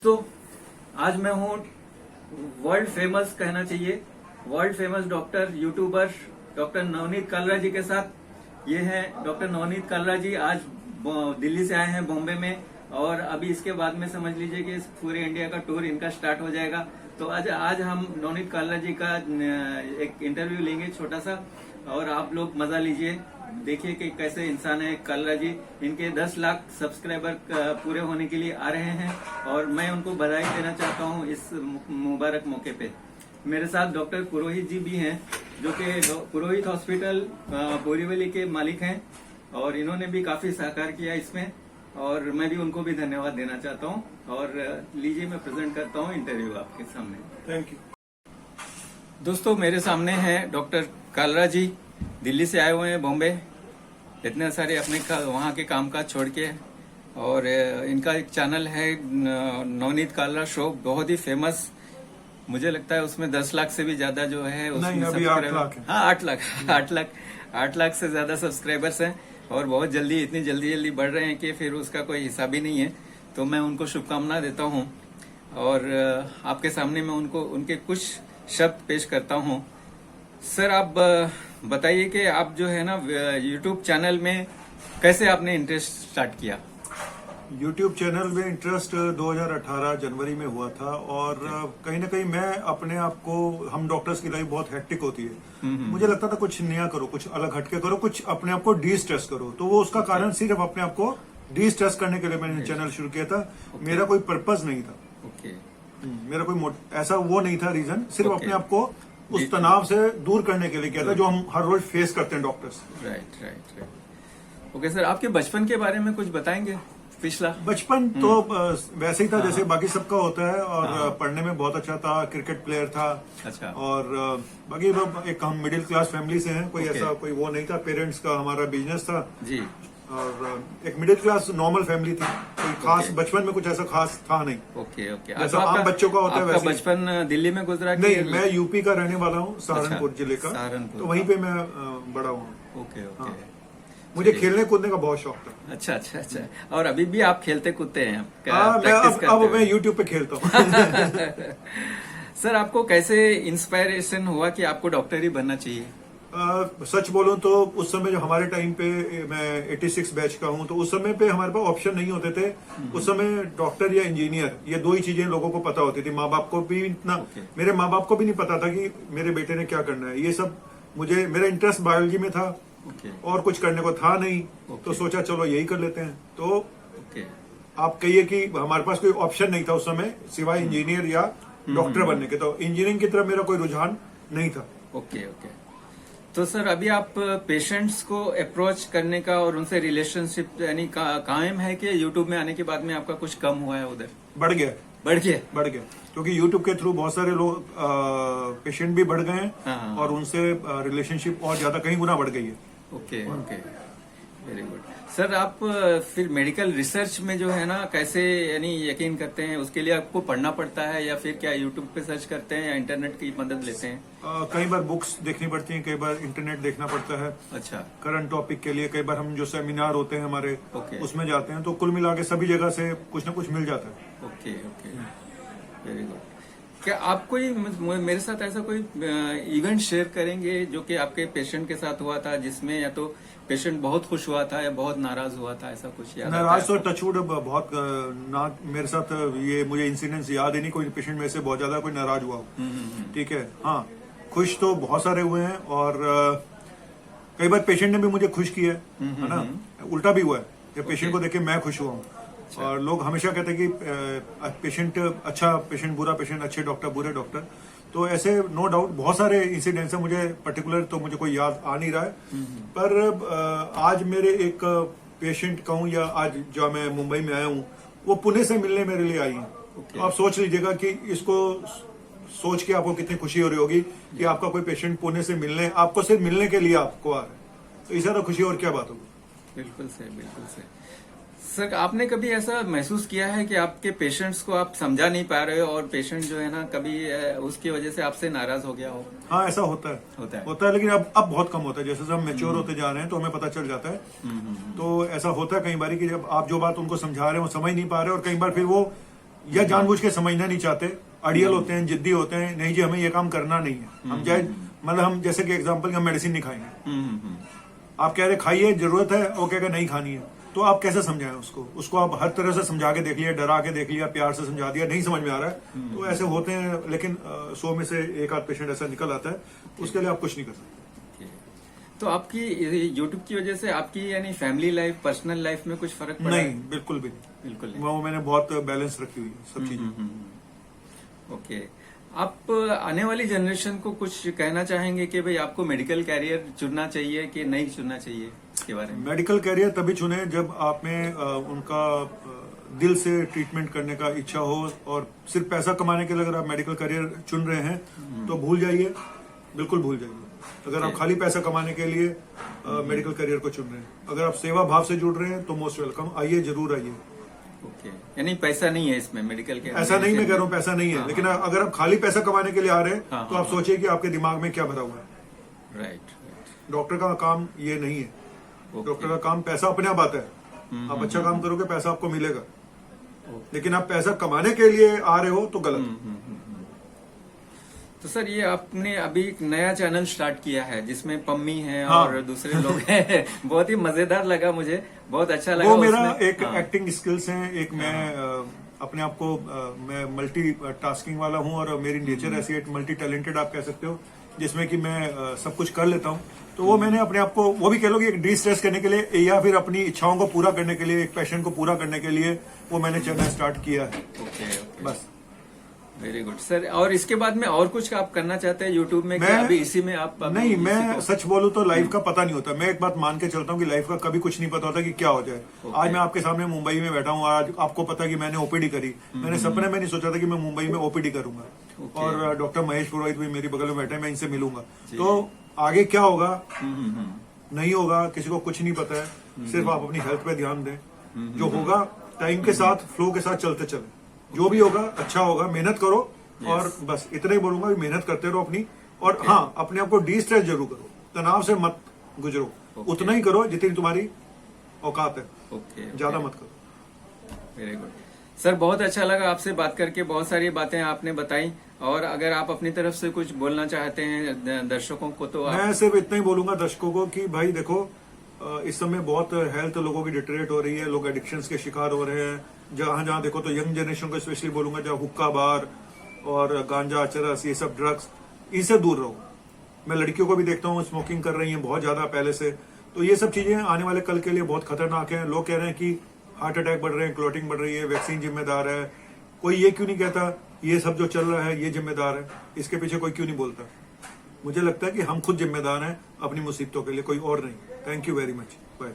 तो आज मैं हूँ वर्ल्ड फेमस कहना चाहिए, world famous doctor YouTuber doctor Navneet Kalra ji के साथ। ये हैं डॉक्टर नवनीत कालरा जी, आज दिल्ली से आए हैं बॉम्बे में, और अभी इसके बाद में समझ लीजिए कि पूरे इंडिया का टूर इनका स्टार्ट हो जाएगा। तो आज हम नवनीत कालरा जी का एक इंटरव्यू लेंगे छोटा सा, और आप लोग मजा लीजिए, देखिए कि कैसे इंसान है कालरा जी। इनके 10 लाख सब्सक्राइबर पूरे होने के लिए आ रहे हैं, और मैं उनको बधाई देना चाहता हूं इस मुबारक मौके पे। मेरे साथ डॉक्टर पुरोहित जी भी हैं, जो कि पुरोहित हॉस्पिटल बोरीवली के मालिक हैं, और इन्होंने भी काफी सहकार किया इसमें, और मैं भी उनको भी धन्यवाद देना चाहता हूं। और लीजिए मैं प्रेजेंट करता हूं इंटरव्यू आपके सामने। Thank you. दोस्तों, मेरे सामने हैं डॉक्टर कालरा जी, दिल्ली से आए हुए हैं बॉम्बे, इतने सारे अपने वहाँ के कामकाज छोड़ के। और इनका एक चैनल है नवनीत कालरा शो, बहुत ही फेमस। मुझे लगता है उसमें 10 लाख से भी ज्यादा जो है उसमें अभी 8 लाख है। हाँ, 8 लाख से ज्यादा सब्सक्राइबर्स हैं, और बहुत जल्दी, इतनी जल्दी बढ़ रहे हैं कि फिर उसका कोई हिसाब ही नहीं है। तो मैं उनको शुभकामनाएं देता हूँ, और आपके सामने मैं उनके कुछ शब्द पेश करता हूँ। सर, आप बताइए कि आप जो है ना यूट्यूब चैनल में कैसे आपने इंटरेस्ट स्टार्ट किया? यूट्यूब चैनल में इंटरेस्ट 2018 जनवरी में हुआ था, और कहीं ना कहीं मैं अपने आप को, हम डॉक्टर्स की लाइफ बहुत हेक्टिक होती है, मुझे लगता था कुछ नया करो, कुछ अलग हटके करो, कुछ अपने आप को डी स्ट्रेस करो। तो वो उसका कारण सिर्फ अपने आप को डी स्ट्रेस करने के लिए मैंने चैनल शुरू किया था। मेरा कोई पर्पज नहीं था, मेरा कोई ऐसा वो नहीं था रीजन, सिर्फ अपने आप को उस तनाव से दूर करने के लिए किया था जो हम हर रोज फेस करते हैं डॉक्टर्स। राइट। ओके सर, आपके बचपन के बारे में कुछ बताएंगे? पिछला बचपन तो वैसे ही था जैसे बाकी सबका होता है, और पढ़ने में बहुत अच्छा था, क्रिकेट प्लेयर था। अच्छा। और बाकी एक हम मिडिल क्लास फैमिली से हैं, कोई ऐसा कोई वो नहीं था। पेरेंट्स का हमारा बिजनेस था जी, और एक मिडिल क्लास नॉर्मल फैमिली थी। कोई खास बचपन में कुछ ऐसा खास था नहीं। ओके। जैसा आम बच्चों का होता है वैसे। बचपन दिल्ली में गुजरा? नहीं, मैं यूपी का रहने वाला हूँ, सहारनपुर जिले का। सहारनपुर, तो वहीं पे मैं बड़ा हूँ। ओके। मुझे खेलने कूदने का बहुत शौक था। अच्छा। और अभी भी आप खेलते कूदते हैं? अब मैं यूट्यूब पे खेलता हूँ। सर, आपको कैसे इंस्पायरेशन हुआ कि आपको डॉक्टर ही बनना चाहिए? सच बोलूं तो उस समय जो हमारे टाइम पे, मैं 86 बैच का हूं, तो उस समय पे हमारे पास ऑप्शन नहीं होते थे। उस समय डॉक्टर या इंजीनियर, ये दो ही चीजें लोगों को पता होती थी। माँ बाप को भी इतना, मेरे माँ बाप को भी नहीं पता था कि मेरे बेटे ने क्या करना है। ये सब मेरा इंटरेस्ट बायोलॉजी में था, और कुछ करने को था नहीं, तो सोचा चलो यही कर लेते हैं। तो आप कहिए कि हमारे पास कोई ऑप्शन नहीं था उस समय सिवाय इंजीनियर या डॉक्टर बनने के। तो इंजीनियरिंग की तरफ मेरा कोई रुझान नहीं था। ओके। तो सर, अभी आप पेशेंट्स को अप्रोच करने का और उनसे रिलेशनशिप यानी कायम है कि यूट्यूब में आने के बाद में आपका कुछ कम हुआ है? उधर बढ़ गया क्योंकि यूट्यूब के थ्रू बहुत सारे लोग पेशेंट भी बढ़ गए हैं, और उनसे रिलेशनशिप और ज्यादा कहीं गुना बढ़ गई है। Okay, very good. सर, आप फिर मेडिकल रिसर्च में जो है ना कैसे यानी यकीन करते हैं? उसके लिए आपको पढ़ना पड़ता है, या फिर क्या यूट्यूब पे सर्च करते हैं, या इंटरनेट की मदद लेते हैं? कई बार बुक्स देखनी पड़ती हैं, कई बार इंटरनेट देखना पड़ता है। अच्छा। करंट टॉपिक के लिए कई बार हम जो सेमिनार होते हैं हमारे, उसमें जाते हैं, तो कुल मिला के सभी जगह से कुछ न कुछ मिल जाता है। Okay, very good. क्या आप कोई मेरे साथ ऐसा कोई इवेंट शेयर करेंगे जो कि आपके पेशेंट के साथ हुआ था, जिसमें या तो पेशेंट बहुत खुश हुआ था या बहुत नाराज हुआ था, ऐसा कुछ याद? नाराज तो टचवुड बहुत मेरे साथ ये मुझे इंसिडेंट्स याद ही नहीं कोई पेशेंट में से बहुत ज्यादा कोई नाराज हुआ। ठीक है, हाँ, खुश तो बहुत सारे हुए हैं, और कई बार पेशेंट ने भी मुझे खुश किया है ना। उल्टा भी हुआ है, पेशेंट को देख के मैं खुश हुआ हूँ। और लोग हमेशा कहते हैं कि पेशेंट अच्छा पेशेंट, बुरा पेशेंट, अच्छे डॉक्टर, बुरे डॉक्टर। तो ऐसे नो डाउट बहुत सारे इंसिडेंट्स हैं, मुझे पर्टिकुलर तो मुझे कोई याद आ नहीं रहा है। पर आज मेरे एक पेशेंट कहूँ, या आज जो मैं मुंबई में आया हूँ, वो पुणे से मिलने मेरे लिए आई है। तो आप सोच लीजिएगा कि इसको सोच के आपको कितनी खुशी हो रही होगी कि आपका कोई पेशेंट पुणे से मिलने, आपको सिर्फ मिलने के लिए आपको आ रहा है। तो इससे ज्यादा खुशी और क्या बात होगी? बिल्कुल सही। सर, आपने कभी ऐसा महसूस किया है कि आपके पेशेंट्स को आप समझा नहीं पा रहे हो, और पेशेंट जो है ना कभी उसकी वजह से आपसे नाराज हो गया हो? हाँ, ऐसा होता है, लेकिन अब बहुत कम होता है। जैसे हम मैच्योर होते जा रहे हैं तो हमें पता चल जाता है। तो ऐसा होता है कई बार कि जब आप जो बात उनको समझा रहे हैं वो समझ नहीं पा रहे, और कई बार फिर वो या जानबूझ के समझना नहीं चाहते, अड़ियल होते हैं, जिद्दी होते हैं, नहीं जी हमें ये काम करना नहीं है, हम चाहे मतलब हम जैसे कि एग्जांपल हम मेडिसिन नहीं खाएंगे, आप कह रहे खाइए जरूरत है, वो कहेगा नहीं खानी है, तो आप कैसे समझाएं उसको आप हर तरह से समझा के देख लिया, डरा के देख लिया, प्यार से समझा दिया, नहीं समझ में आ रहा है, तो ऐसे होते हैं। लेकिन 100 में से एक आध पेशेंट ऐसा निकल आता है, उसके लिए आप कुछ नहीं कर सकते। तो आपकी यूट्यूब की वजह से आपकी यानी फैमिली लाइफ, पर्सनल लाइफ में कुछ फर्क पड़ा? नहीं, बिल्कुल भी नहीं, बिल्कुल नहीं। वो मैंने बहुत बैलेंस रखी हुई है सब चीजें। ओके, आप आने वाली जनरेशन को कुछ कहना चाहेंगे कि भाई आपको मेडिकल कैरियर चुनना चाहिए कि नहीं चुनना चाहिए, इसके बारे में? मेडिकल कैरियर तभी चुने जब आप में उनका दिल से ट्रीटमेंट करने का इच्छा हो, और सिर्फ पैसा कमाने के लिए अगर आप मेडिकल करियर चुन रहे हैं तो भूल जाइए, बिल्कुल भूल जाइए। अगर आप खाली पैसा कमाने के लिए मेडिकल करियर को चुन रहे हैं, अगर आप सेवा भाव से जुड़ रहे हैं तो मोस्ट वेलकम, आइए, जरूर आइए। ओके, यानी पैसा नहीं है इसमें मेडिकल के? ऐसा नहीं मैं कह रहा हूँ पैसा नहीं है, लेकिन अगर आप खाली पैसा कमाने के लिए आ रहे हैं तो आप सोचिए कि आपके दिमाग में क्या भरा हुआ है। राइट। डॉक्टर का काम ये नहीं है। डॉक्टर का काम पैसा अपने आप आता है, आप अच्छा काम करोगे पैसा आपको मिलेगा, लेकिन आप पैसा कमाने के लिए आ रहे हो तो गलत। तो सर ये आपने अभी एक नया चैनल स्टार्ट किया है जिसमें पम्मी है हाँ। और दूसरे लोग हैं, बहुत ही मजेदार लगा मुझे, बहुत अच्छा लगा। वो मेरा उसमें। एक एक्टिंग स्किल्स हैं, एक मैं अपने आप को मैं मल्टी टास्किंग वाला हूँ, और मेरी नेचर ऐसी है, मल्टी टैलेंटेड आप कह सकते हो, जिसमें कि मैं सब कुछ कर लेता हूँ। तो वो मैंने अपने आप को, वो भी कह लो कि एक डी स्ट्रेस करने के लिए या फिर अपनी इच्छाओं को पूरा करने के लिए, एक पैशन को पूरा करने के लिए वो मैंने चैनल स्टार्ट किया है। ओके, बस। Very good sir. और इसके बाद में और कुछ आप करना चाहते हैं यूट्यूब में? मैं अभी इसी में आप नहीं, मैं सच बोलूं तो लाइफ का पता नहीं होता। मैं एक बात मान के चलता हूं कि लाइफ का कभी कुछ नहीं पता होता कि क्या हो जाए। आज मैं आपके सामने मुंबई में बैठा हूं, आज आपको पता है कि मैंने ओपीडी करी। मैंने सपने में नहीं सोचा था कि मैं मुंबई में ओपीडी करूंगा, और डॉक्टर महेश पुरोहित भी मेरी बगल में बैठे हैं, मैं इनसे मिलूंगा। तो आगे क्या होगा नहीं होगा, किसी को कुछ नहीं पता है। सिर्फ आप अपनी हेल्थ पे ध्यान दें, जो होगा टाइम के साथ, फ्लो के साथ चलते चले, जो भी होगा अच्छा होगा, मेहनत करो। और बस इतना ही बोलूंगा कि मेहनत करते रहो अपनी, और हाँ, अपने आप को डी स्ट्रेस जरूर करो, तनाव से मत गुजरो, उतना ही करो जितनी तुम्हारी औकात है, ज्यादा मत करो। वेरी गुड सर, बहुत अच्छा लगा आपसे बात करके, बहुत सारी बातें आपने बताई। और अगर आप अपनी तरफ से कुछ बोलना चाहते हैं दर्शकों को तो मैं सिर्फ इतना ही बोलूंगा दर्शकों को कि भाई देखो, इस समय बहुत हेल्थ लोगों की डिटेरिएट हो रही है, लोग एडिक्शंस के शिकार हो रहे हैं। जहां जहां देखो तो यंग जनरेशन को स्पेशली बोलूंगा, जहां हुक्का बार और गांजा चरस, ये सब ड्रग्स, इनसे दूर रहो। मैं लड़कियों को भी देखता हूँ स्मोकिंग कर रही हैं बहुत ज्यादा पहले से, तो ये सब चीजें आने वाले कल के लिए बहुत खतरनाक है। लोग कह रहे हैं कि हार्ट अटैक बढ़ रहे हैं, क्लॉटिंग बढ़ रही है, वैक्सीन जिम्मेदार है। कोई ये क्यों नहीं कहता ये सब जो चल रहा है ये जिम्मेदार है, इसके पीछे कोई क्यों नहीं बोलता? मुझे लगता है कि हम खुद जिम्मेदार हैं अपनी मुसीबतों के लिए, कोई और नहीं। Thank you very much, bye.